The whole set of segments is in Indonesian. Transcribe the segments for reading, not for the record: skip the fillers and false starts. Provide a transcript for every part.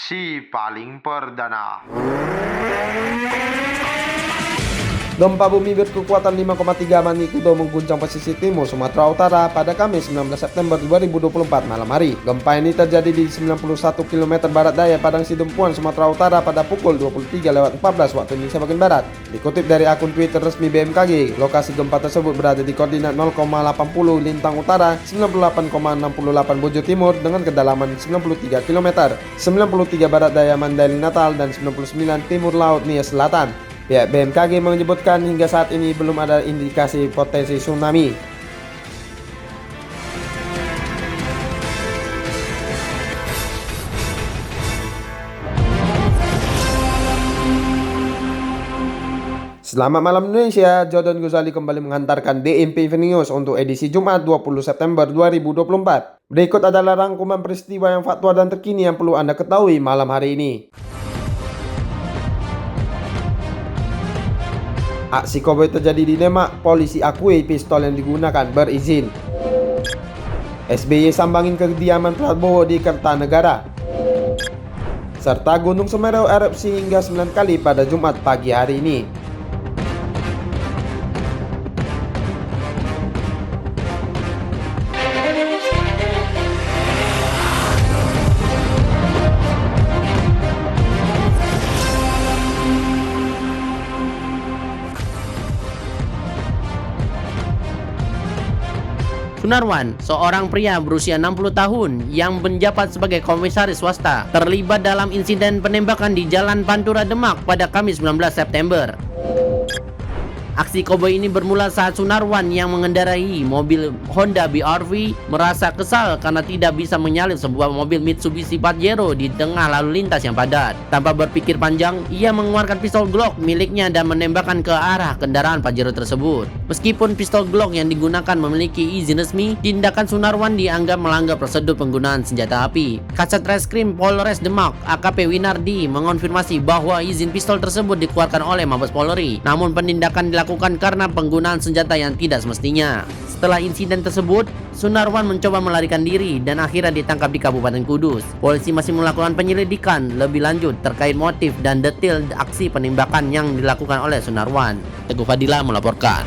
si paling perdana. Gempa bumi berkekuatan 5,3 magnitudo mengguncang pesisir timur Sumatera Utara pada Kamis 19 September 2024 malam hari. Gempa ini terjadi di 91 km barat daya Padang Sidempuan, Sumatera Utara pada pukul 23.14 waktu Indonesia bagian Barat. Dikutip dari akun Twitter resmi BMKG, lokasi gempa tersebut berada di koordinat 0,80 lintang utara, 98,68 bujur timur dengan kedalaman 93 km, 93 barat daya Mandailing Natal, dan 99 timur laut Nia Selatan. Pihak BMKG menyebutkan hingga saat ini belum ada indikasi potensi tsunami. Selamat malam Indonesia, Jordan Ghazali kembali menghantarkan DMP News untuk edisi Jumat 20 September 2024. Berikut adalah rangkuman peristiwa yang faktual dan terkini yang perlu Anda ketahui malam hari ini. Aksi koboi terjadi di Demak, polisi akui pistol yang digunakan berizin. SBY sambangin kediaman Prabowo di Kertanegara. Serta Gunung Semeru erupsi hingga 9 kali pada Jumat pagi hari ini. Sunarwan, seorang pria berusia 60 tahun yang menjabat sebagai komisaris swasta, terlibat dalam insiden penembakan di Jalan Pantura Demak pada Kamis 19 September. Aksi koboi ini bermula saat Sunarwan yang mengendarai mobil Honda BRV merasa kesal karena tidak bisa menyalip sebuah mobil Mitsubishi Pajero di tengah lalu lintas yang padat. Tanpa berpikir panjang, ia mengeluarkan pistol Glock miliknya dan menembakkan ke arah kendaraan Pajero tersebut. Meskipun pistol Glock yang digunakan memiliki izin resmi, tindakan Sunarwan dianggap melanggar prosedur penggunaan senjata api. Kasat Reskrim Polres Demak, AKP Winardi, mengonfirmasi bahwa izin pistol tersebut dikeluarkan oleh Mabes Polri. Namun penindakan dilakukan karena penggunaan senjata yang tidak semestinya. Setelah insiden tersebut, Sunarwan mencoba melarikan diri dan akhirnya ditangkap di Kabupaten Kudus. Polisi masih melakukan penyelidikan lebih lanjut terkait motif dan detail aksi penembakan yang dilakukan oleh Sunarwan. Teguh Fadila melaporkan.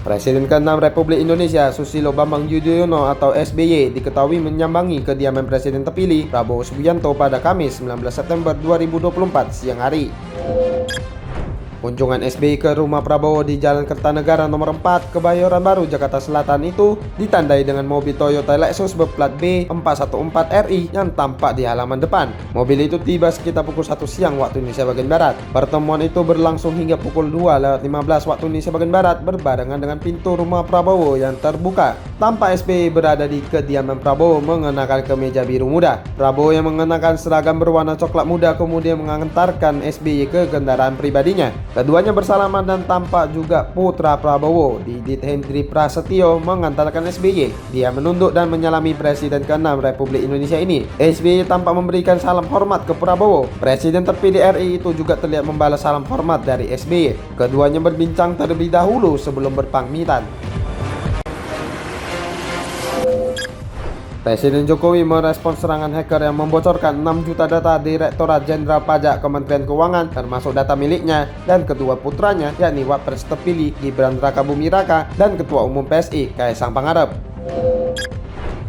Presiden ke-6 Republik Indonesia Susilo Bambang Yudhoyono atau SBY diketahui menyambangi kediaman Presiden terpilih Prabowo Subianto pada Kamis 19 September 2024 siang hari. Kunjungan SBY ke rumah Prabowo di Jalan Kertanegara nomor 4, Kebayoran Baru, Jakarta Selatan itu ditandai dengan mobil Toyota Lexus berplat B414RI yang tampak di halaman depan. Mobil itu tiba sekitar pukul 1 siang waktu Indonesia bagian Barat. Pertemuan itu berlangsung hingga pukul 2:15 waktu Indonesia bagian Barat berbarengan dengan pintu rumah Prabowo yang terbuka. Tampak SBY berada di kediaman Prabowo mengenakan kemeja biru muda. Prabowo yang mengenakan seragam berwarna coklat muda kemudian mengantarkan SBY ke kendaraan pribadinya. Keduanya bersalaman dan tampak juga putra Prabowo, Didit Hendri Prasetyo, mengantarkan SBY. Dia menunduk dan menyalami Presiden ke-6 Republik Indonesia ini. SBY tampak memberikan salam hormat ke Prabowo. Presiden terpilih RI itu juga terlihat membalas salam hormat dari SBY. Keduanya berbincang terlebih dahulu sebelum berpamitan. Presiden Jokowi merespons serangan hacker yang membocorkan 6 juta data Direktorat Jenderal Pajak Kementerian Keuangan termasuk data miliknya dan kedua putranya yakni Wapres terpilih Gibran Rakabuming Raka dan Ketua Umum PSI Kaisang Pangarep.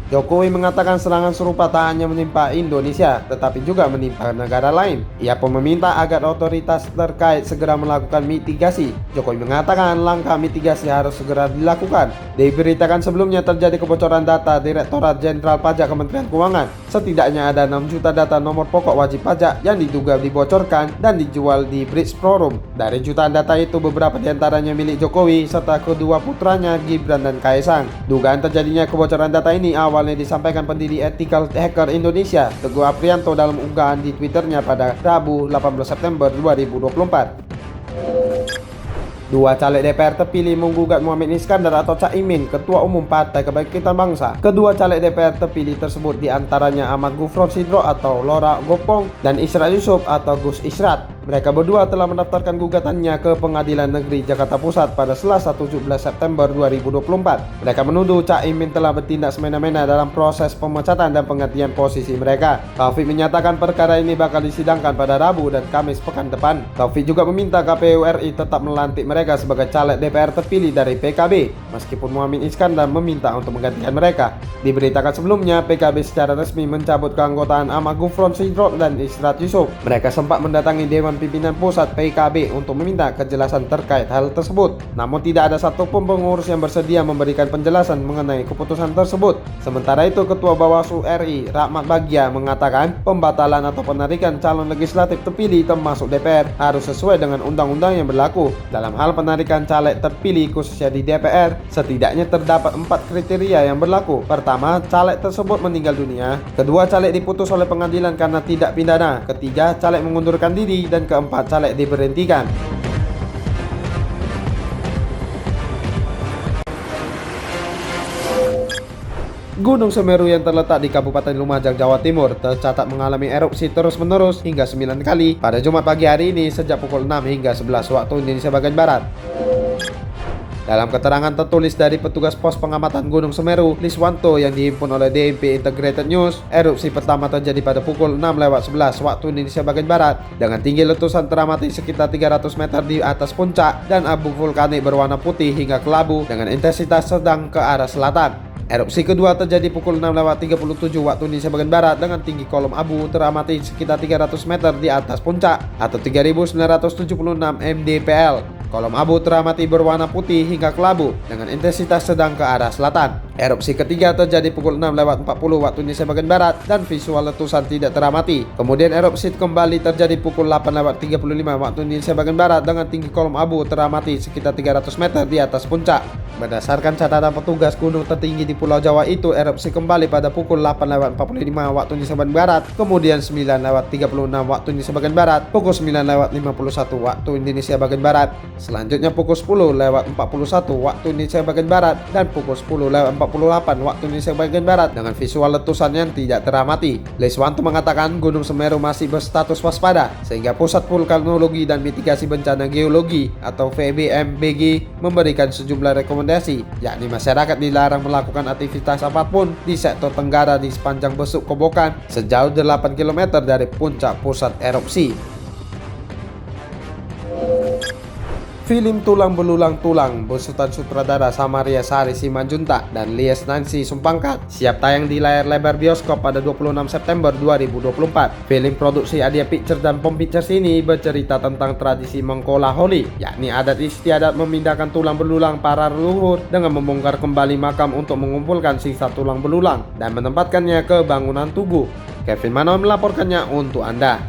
Jokowi mengatakan serangan serupa tak hanya menimpa Indonesia, tetapi juga menimpa negara lain. Ia pun meminta agar otoritas terkait segera melakukan mitigasi. Jokowi mengatakan langkah mitigasi harus segera dilakukan. Diberitakan sebelumnya terjadi kebocoran data Direktorat Jenderal Pajak Kementerian Keuangan. Setidaknya ada 6 juta data nomor pokok wajib pajak yang diduga dibocorkan dan dijual di Bridge Forum. Dari jutaan data itu, beberapa diantaranya milik Jokowi serta kedua putranya Gibran dan Kaisang. Dugaan terjadinya kebocoran data ini awalnya disampaikan pendiri Ethical Hacker Indonesia, Teguh Aprianto, dalam unggahan di Twitternya pada Rabu 18 September 2024. Dua caleg DPR terpilih menggugat Muhammad Iskandar atau Cak Imin, Ketua Umum Partai Kebangkitan Bangsa. Kedua caleg DPR terpilih tersebut diantaranya Ahmad Gufron Sidro atau Lora Gopong dan Israt Yusuf atau Gus Israt. Mereka berdua telah mendaftarkan gugatannya ke Pengadilan Negeri Jakarta Pusat pada Selasa 17 September 2024. Mereka menuduh Cak Imin telah bertindak semena-mena dalam proses pemecatan dan penggantian posisi mereka. Taufik menyatakan perkara ini bakal disidangkan pada Rabu dan Kamis pekan depan. Taufik juga meminta KPU RI tetap melantik mereka sebagai caleg DPR terpilih dari PKB, meskipun Muhammad Iskandar meminta untuk menggantikan mereka. Diberitakan sebelumnya, PKB secara resmi mencabut keanggotaan Ahmad Gufron Sidrok dan Israt Yusuf. Mereka sempat mendatangi Dewan Pimpinan Pusat PKB untuk meminta kejelasan terkait hal tersebut. Namun tidak ada satupun pengurus yang bersedia memberikan penjelasan mengenai keputusan tersebut. Sementara itu, Ketua Bawaslu RI Rahmat Bagja mengatakan pembatalan atau penarikan calon legislatif terpilih termasuk DPR harus sesuai dengan undang-undang yang berlaku. Dalam hal penarikan caleg terpilih khususnya di DPR, setidaknya terdapat 4 kriteria yang berlaku. Pertama, caleg tersebut meninggal dunia. Kedua, caleg diputus oleh pengadilan karena tidak pidana. Ketiga, caleg mengundurkan diri. Dan keempat, caleg diberhentikan. Gunung Semeru yang terletak di Kabupaten Lumajang, Jawa Timur tercatat mengalami erupsi terus-menerus hingga 9 kali pada Jumat pagi hari ini sejak pukul 6 hingga 11 waktu Indonesia bagian Barat. Dalam keterangan tertulis dari petugas pos pengamatan Gunung Semeru, Liswanto, yang dihimpun oleh DMP Integrated News, erupsi pertama terjadi pada pukul 6:11 waktu Indonesia bagian Barat dengan tinggi letusan teramati sekitar 300 meter di atas puncak dan abu vulkanik berwarna putih hingga kelabu dengan intensitas sedang ke arah selatan. Erupsi kedua terjadi pukul 6:37 waktu Indonesia bagian Barat dengan tinggi kolom abu teramati sekitar 300 meter di atas puncak atau 3.976 mdpl. Kolom abu teramati berwarna putih hingga kelabu dengan intensitas sedang ke arah selatan. Erupsi ketiga terjadi pukul 6:40 waktu Indonesia bagian Barat dan visual letusan tidak teramati. Kemudian erupsi kembali terjadi pukul 8:35 waktu Indonesia bagian Barat dengan tinggi kolom abu teramati sekitar 300 meter di atas puncak. Berdasarkan catatan petugas gunung tertinggi di Pulau Jawa itu, erupsi kembali pada pukul 8:45 waktu Indonesia bagian Barat, kemudian 9:36 waktu Indonesia bagian Barat, pukul 9:51 waktu Indonesia bagian Barat. Selanjutnya pukul 10:41 waktu Indonesia bagian Barat dan pukul 10:48 waktu Indonesia bagian Barat dengan visual letusan yang tidak teramati. Liswanto mengatakan Gunung Semeru masih berstatus waspada sehingga Pusat Vulkanologi dan Mitigasi Bencana Geologi atau VBMBG memberikan sejumlah rekomendasi, yakni masyarakat dilarang melakukan aktivitas apapun di sektor tenggara di sepanjang Besuk Kobokan sejauh 8 km dari puncak pusat erupsi. Film Tulang Belulang Tulang besutan sutradara Samaria Sari Simanjuntak dan Lies Nancy Sumpangkat siap tayang di layar lebar bioskop pada 26 September 2024. Film produksi Adia Pictures dan Pom Pictures ini bercerita tentang tradisi Mengkola Holi, yakni adat istiadat memindahkan tulang belulang para leluhur dengan membongkar kembali makam untuk mengumpulkan sisa tulang belulang dan menempatkannya ke bangunan tugu. Kevin Manoy melaporkannya untuk Anda.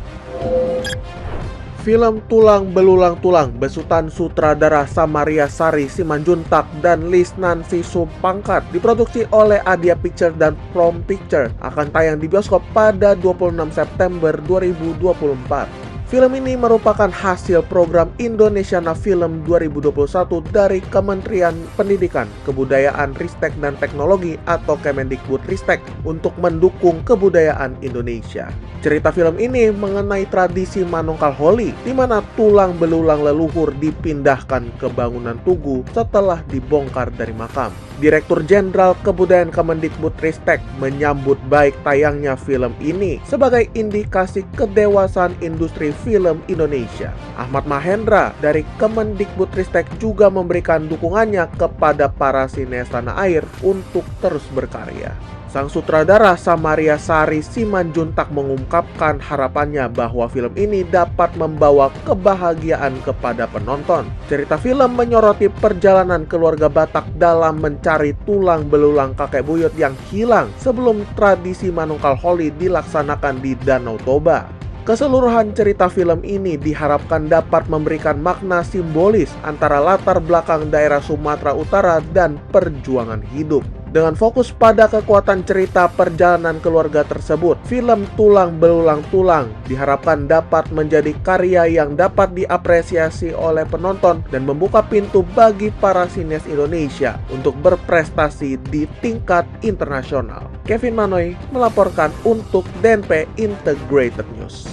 Film Tulang Belulang Tulang besutan sutradara Samaria Sari Simanjuntak dan Lies Nancy Sumpangkat diproduksi oleh Adia Pictures dan Pom Pictures akan tayang di bioskop pada 26 September 2024. Film ini merupakan hasil program Indonesiana Film 2021 dari Kementerian Pendidikan, Kebudayaan, Ristek dan Teknologi atau Kemendikbudristek untuk mendukung kebudayaan Indonesia. Cerita film ini mengenai tradisi Manungkal Holi, di mana tulang belulang leluhur dipindahkan ke bangunan tugu setelah dibongkar dari makam. Direktur Jenderal Kebudayaan Kemendikbudristek menyambut baik tayangnya film ini sebagai indikasi kedewasaan industri film Indonesia. Ahmad Mahendra dari Kemendikbudristek juga memberikan dukungannya kepada para sineas tanah air untuk terus berkarya. Sang sutradara Samaria Sari Simanjuntak mengungkapkan harapannya bahwa film ini dapat membawa kebahagiaan kepada penonton. Cerita film menyoroti perjalanan keluarga Batak dalam mencari tulang belulang kakek buyut yang hilang sebelum tradisi Manungkal Holi dilaksanakan di Danau Toba. Keseluruhan cerita film ini diharapkan dapat memberikan makna simbolis antara latar belakang daerah Sumatera Utara dan perjuangan hidup. Dengan fokus pada kekuatan cerita perjalanan keluarga tersebut, film Tulang Belulang Tulang diharapkan dapat menjadi karya yang dapat diapresiasi oleh penonton dan membuka pintu bagi para sineas Indonesia untuk berprestasi di tingkat internasional. Kevin Manoy melaporkan untuk DNP Integrated News.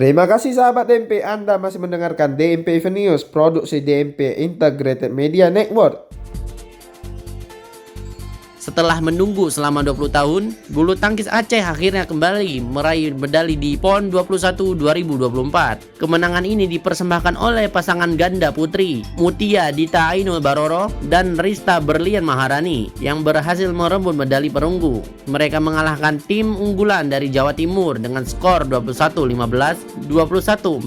Terima kasih sahabat DMP, Anda masih mendengarkan DMP Event News, produksi DMP Integrated Media Network. Setelah menunggu selama 20 tahun, bulu tangkis Aceh akhirnya kembali meraih medali di PON 21 2024. Kemenangan ini dipersembahkan oleh pasangan ganda putri Mutia Dita Ainul Baroro dan Rista Berlian Maharani yang berhasil merebut medali perunggu. Mereka mengalahkan tim unggulan dari Jawa Timur dengan skor 21-15, 21-14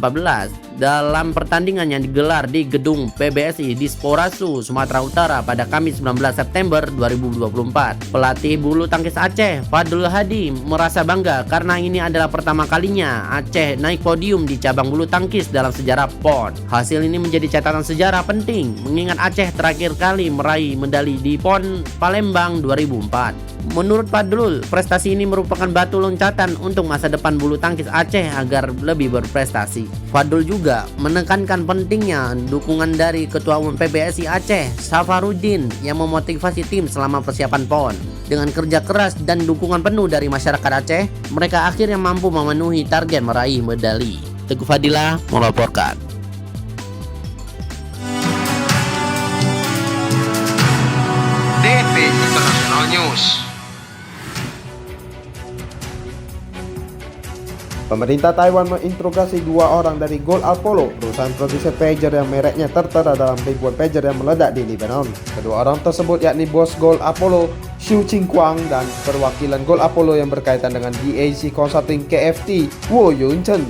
dalam pertandingan yang digelar di gedung PBSI di Sporasu, Sumatera Utara pada Kamis 19 September 2024. Pelatih bulu tangkis Aceh, Fadlul Hadi, merasa bangga karena ini adalah pertama kalinya Aceh naik podium di cabang bulu tangkis dalam sejarah PON. Hasil ini menjadi catatan sejarah penting mengingat Aceh terakhir kali meraih medali di PON Palembang 2004. Menurut Fadlul, prestasi ini merupakan batu loncatan untuk masa depan bulu tangkis Aceh agar lebih berprestasi. Fadlul juga menekankan pentingnya dukungan dari Ketua Umum PBSI Aceh, Safarudin, yang memotivasi tim selama persiapan PON. Dengan kerja keras dan dukungan penuh dari masyarakat Aceh, mereka akhirnya mampu memenuhi target meraih medali. Teguh Fadilah melaporkan. DMP International News. Pemerintah Taiwan menginterogasi 2 orang dari Gold Apollo, perusahaan produksi pager yang mereknya tertera dalam ribuan pager yang meledak di Lebanon. Kedua orang tersebut yakni bos Gold Apollo, Xu Qingquang, dan perwakilan Gold Apollo yang berkaitan dengan DAC Consulting KFT, Wu Yunchen.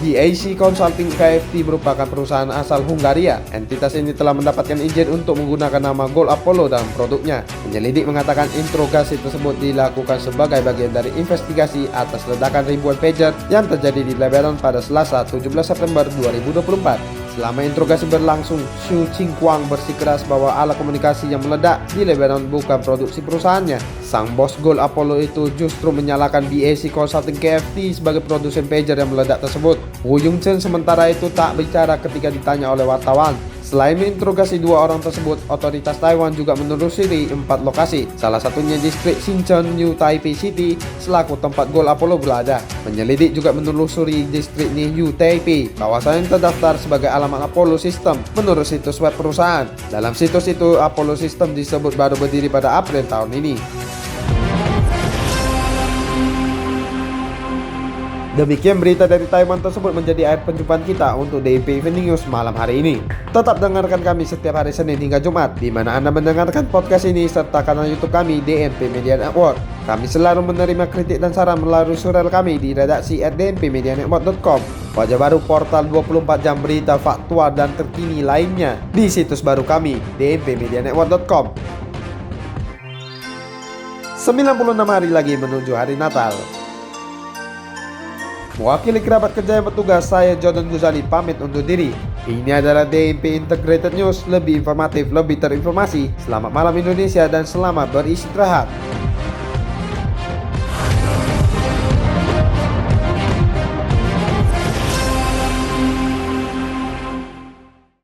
DAC Consulting KFT merupakan perusahaan asal Hungaria. Entitas ini telah mendapatkan izin untuk menggunakan nama Gold Apollo dalam produknya. Penyelidik mengatakan interogasi tersebut dilakukan sebagai bagian dari investigasi atas ledakan ribuan pager yang terjadi di Lebanon pada Selasa 17 September 2024. Selama interogasi berlangsung, Xu Qingquang bersikeras bahwa alat komunikasi yang meledak di Lebanon bukan produksi perusahaannya. Sang bos Gold Apollo itu justru menyalahkan DAC Consulting KFT sebagai produsen pager yang meledak tersebut. Wu Yunchen sementara itu tak bicara ketika ditanya oleh wartawan. Selain menginterogasi 2 orang tersebut, otoritas Taiwan juga menelusuri 4 lokasi, salah satunya distrik Xincheon, New Taipei City, selaku tempat Gold Apollo berada. Penyelidik juga menelusuri distrik New Taipei, kawasan yang terdaftar sebagai alamat Apollo System menurut situs web perusahaan. Dalam situs itu, Apollo System disebut baru berdiri pada April tahun ini. Demikian berita dari Taiwan tersebut menjadi akhir perjumpaan kita untuk DMP Event News malam hari ini. Tetap dengarkan kami setiap hari Senin hingga Jumat, di mana Anda mendengarkan podcast ini serta kanal YouTube kami DMP Media Network. Kami selalu menerima kritik dan saran melalui surel kami di redaksi @dmpmedianetwork.com. Wajah baru portal 24 jam berita faktual dan terkini lainnya di situs baru kami dmpmedianetwork.com. 96 hari lagi menuju hari Natal. Mewakili kerabat kerja yang bertugas, saya Jordan Guzali pamit undur diri. Ini adalah DMP Integrated News, lebih informatif, lebih terinformasi. Selamat malam Indonesia dan selamat beristirahat.